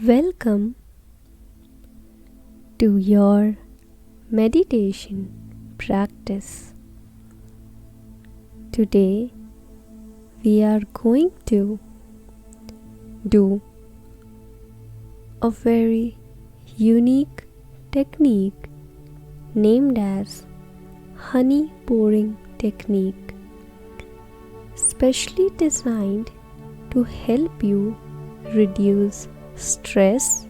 Welcome to your meditation practice. Today we are going to do a very unique technique named as honey pouring technique, specially designed to help you reduce stress,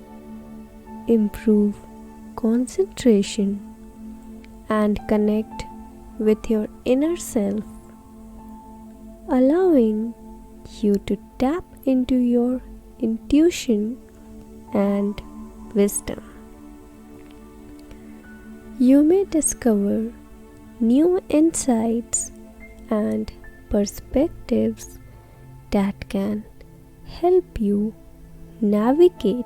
improve concentration, and connect with your inner self, allowing you to tap into your intuition and wisdom. You may discover new insights and perspectives that can help you navigate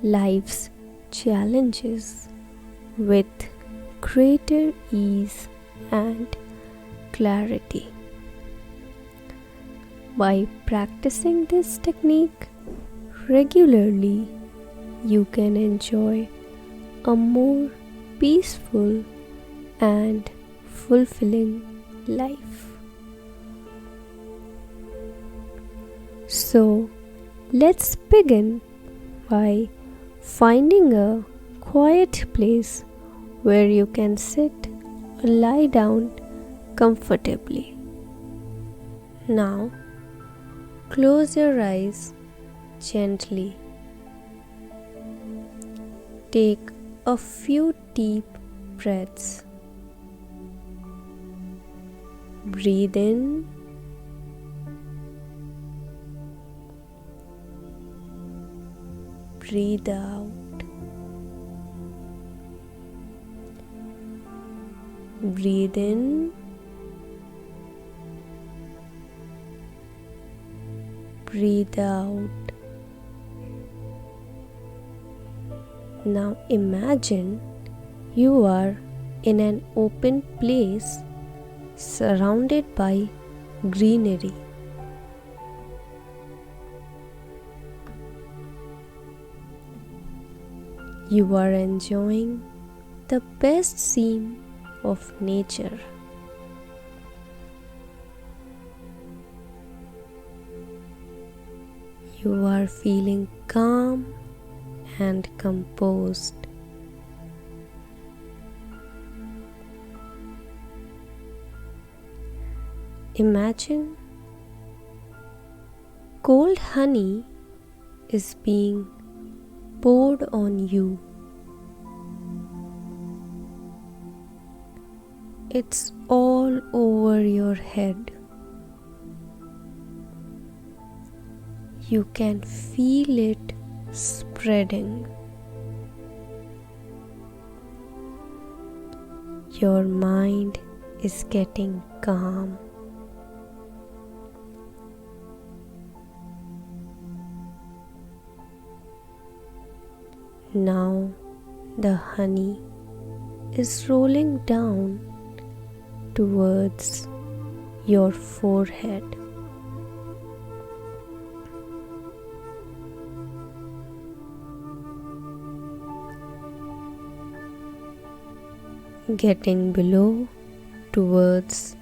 life's challenges with greater ease and clarity. By practicing this technique regularly, you can enjoy a more peaceful and fulfilling life. So, let's begin by finding a quiet place where you can sit or lie down comfortably. Now, close your eyes gently. Take a few deep breaths. Breathe in. Breathe out. Breathe in. Breathe out. Now imagine you are in an open place surrounded by greenery. You are enjoying the best scene of nature. You are feeling calm and composed. Imagine cold honey is being poured on you. It's all over your head. You can feel it spreading. Your mind is getting calm. Now the honey is rolling down towards your forehead. Getting below towards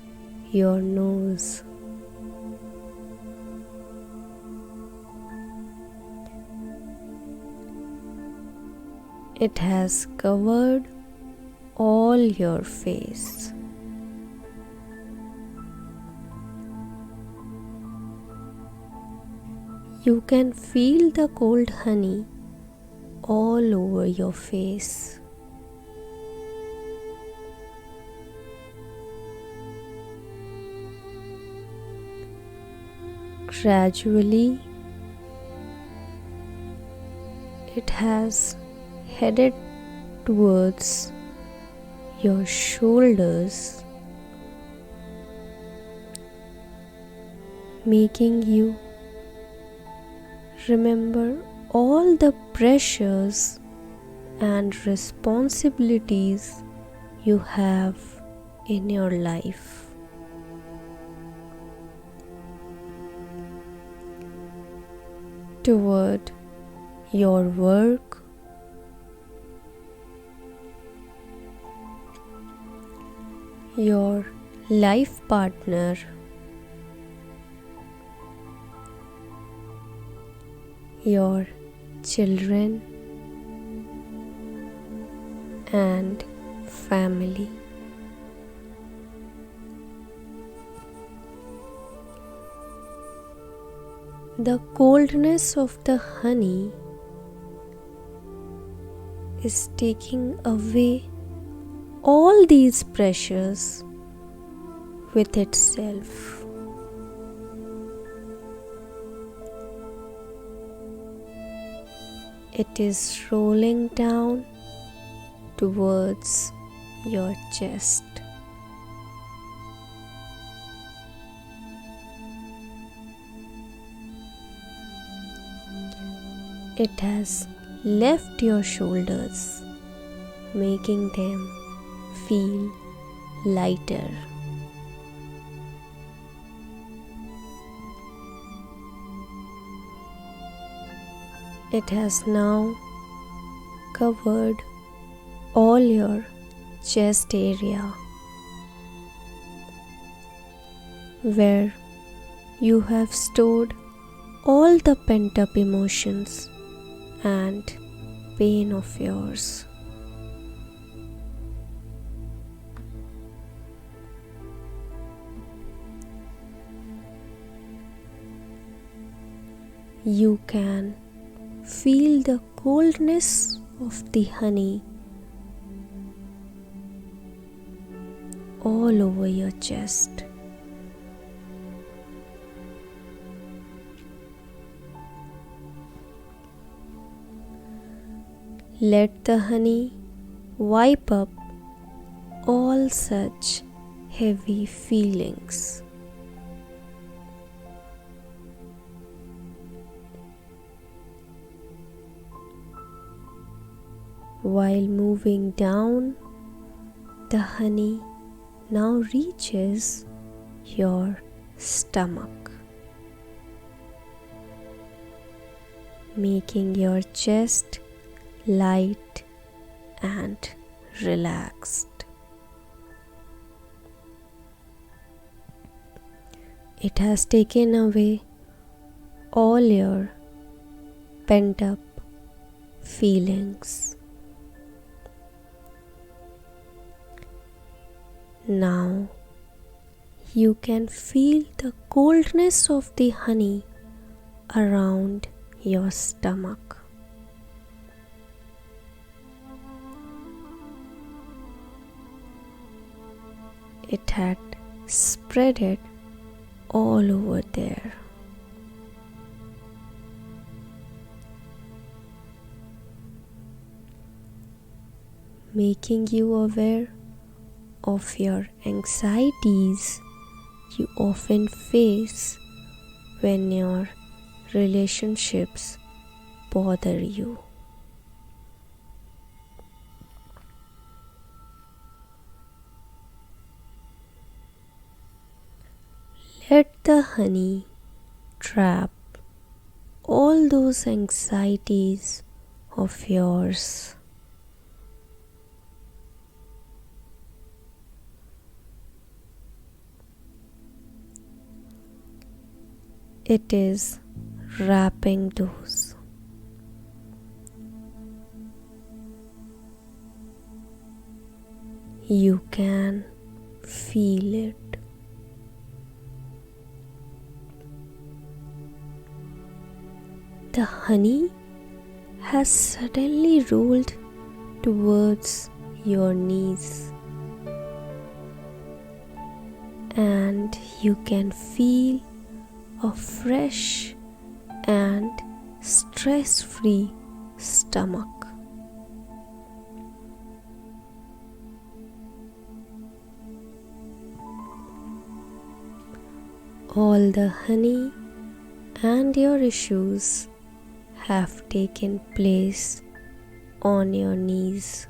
your nose. It has covered all your face. You can feel the cold honey all over your face. Gradually, it has headed towards your shoulders, making you remember all the pressures and responsibilities you have in your life. Toward your work, your life partner, your children and family. The coldness of the honey is taking away all these pressures with itself. It is rolling down towards your chest. It has left your shoulders, making them feel lighter. It has now covered all your chest area, where you have stored all the pent-up emotions and pain of yours. You can feel the coldness of the honey all over your chest. Let the honey wipe up all such heavy feelings. While moving down, the honey now reaches your stomach, making your chest light and relaxed. It has taken away all your pent-up feelings. Now you can feel the coldness of the honey around your stomach. It had spread it all over there. Making you aware of your anxieties you often face when your relationships bother you. Let the honey trap all those anxieties of yours. It is wrapping those. You can feel it. The honey has suddenly rolled towards your knees, and you can feel a fresh and stress-free stomach. All the honey and your issues have taken place on your knees.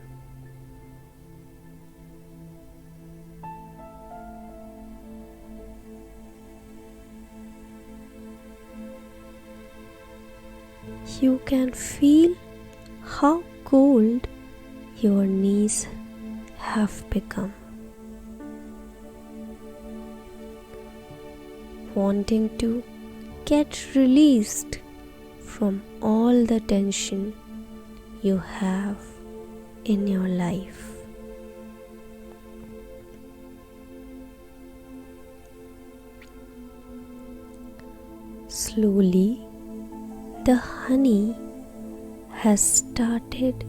You can feel how cold your knees have become. Wanting to get released from all the tension you have in your life. Slowly, the honey has started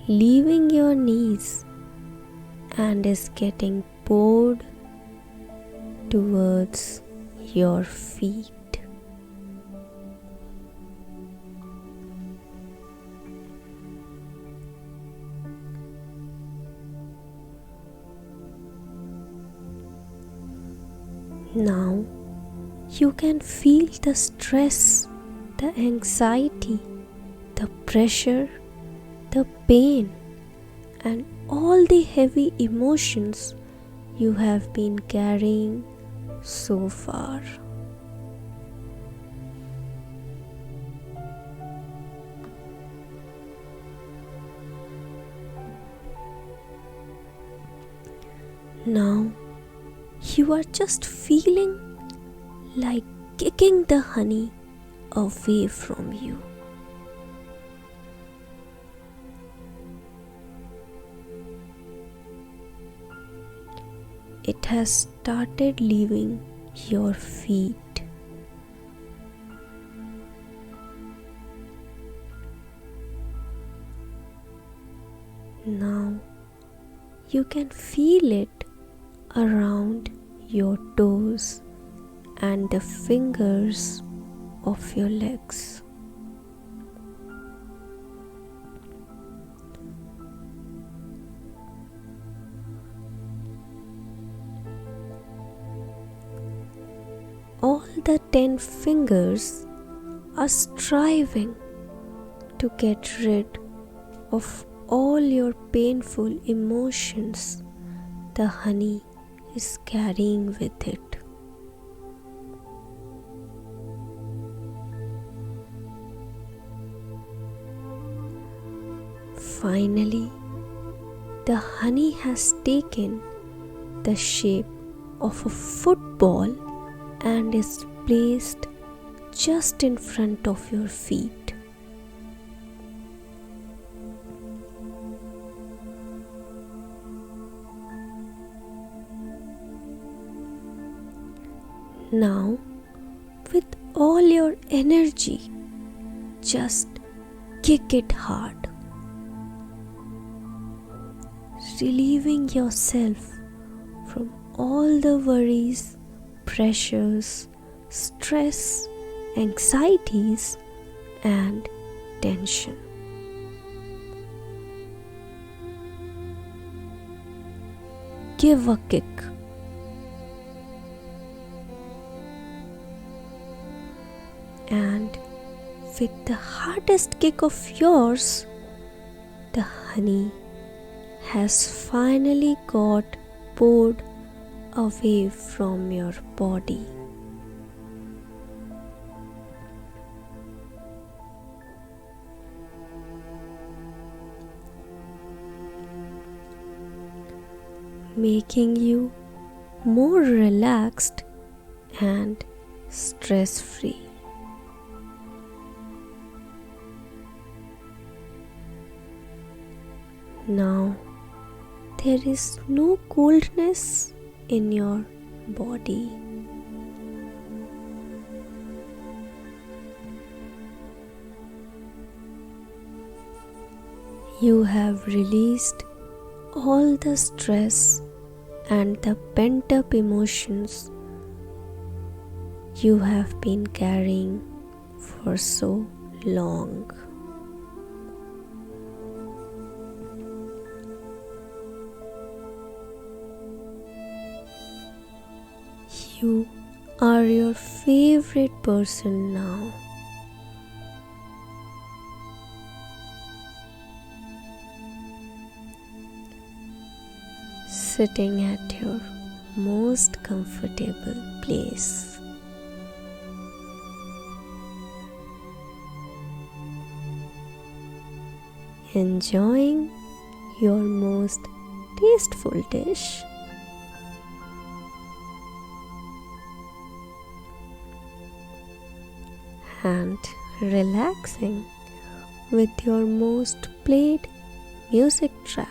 leaving your knees and is getting poured towards your feet. Now you can feel the stress, the anxiety, the pressure, the pain, and all the heavy emotions you have been carrying so far. Now you are just feeling like kicking the honey away from you. It has started leaving your feet. Now you can feel it around your toes and the fingers of your legs. All the 10 fingers are striving to get rid of all your painful emotions the honey is carrying with it. Finally, the honey has taken the shape of a football and is placed just in front of your feet. Now, with all your energy, just kick it hard, relieving yourself from all the worries, pressures, stress, anxieties, and tension. Give a kick. And with the hardest kick of yours, the honey has finally got poured away from your body. Making you more relaxed and stress-free. Now there is no coldness in your body. You have released all the stress and the pent-up emotions you have been carrying for so long. You are your favorite person now. Sitting at your most comfortable place. enjoying your most tasteful dish. And relaxing with your most played music track.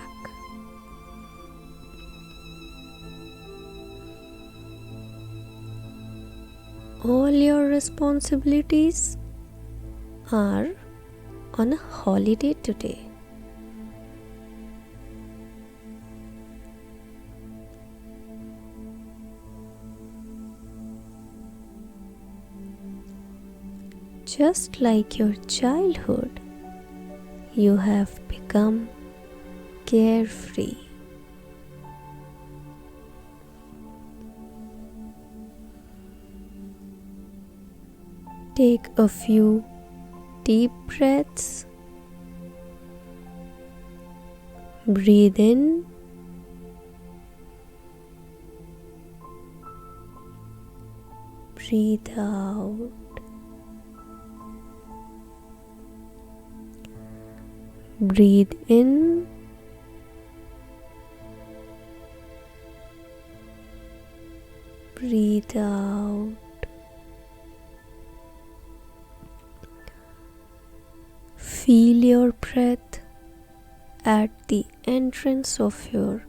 All your responsibilities are on a holiday today. Just like your childhood, you have become carefree. Take a few deep breaths. Breathe in. Breathe out. Breathe in. Breathe out. Feel your breath at the entrance of your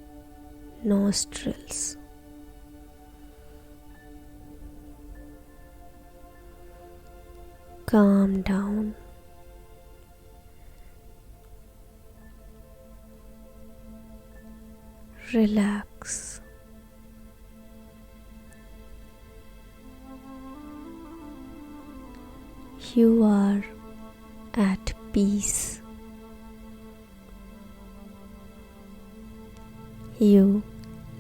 nostrils. Calm down. Relax. You are at peace. You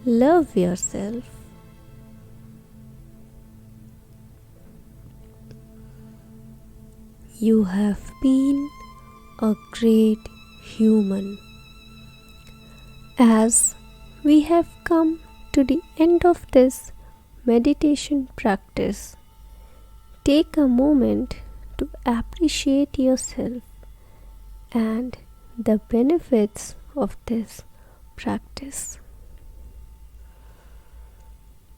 love yourself. You have been a great human. As we have come to the end of this meditation practice, take a moment to appreciate yourself and the benefits of this practice.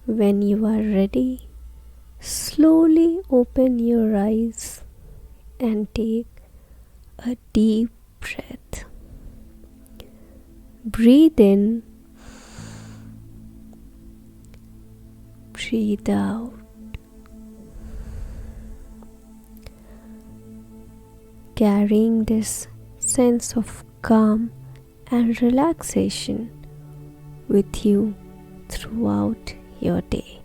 When you are ready, slowly open your eyes and take a deep breath. Breathe in, breathe out. Carrying this sense of calm and relaxation with you throughout your day.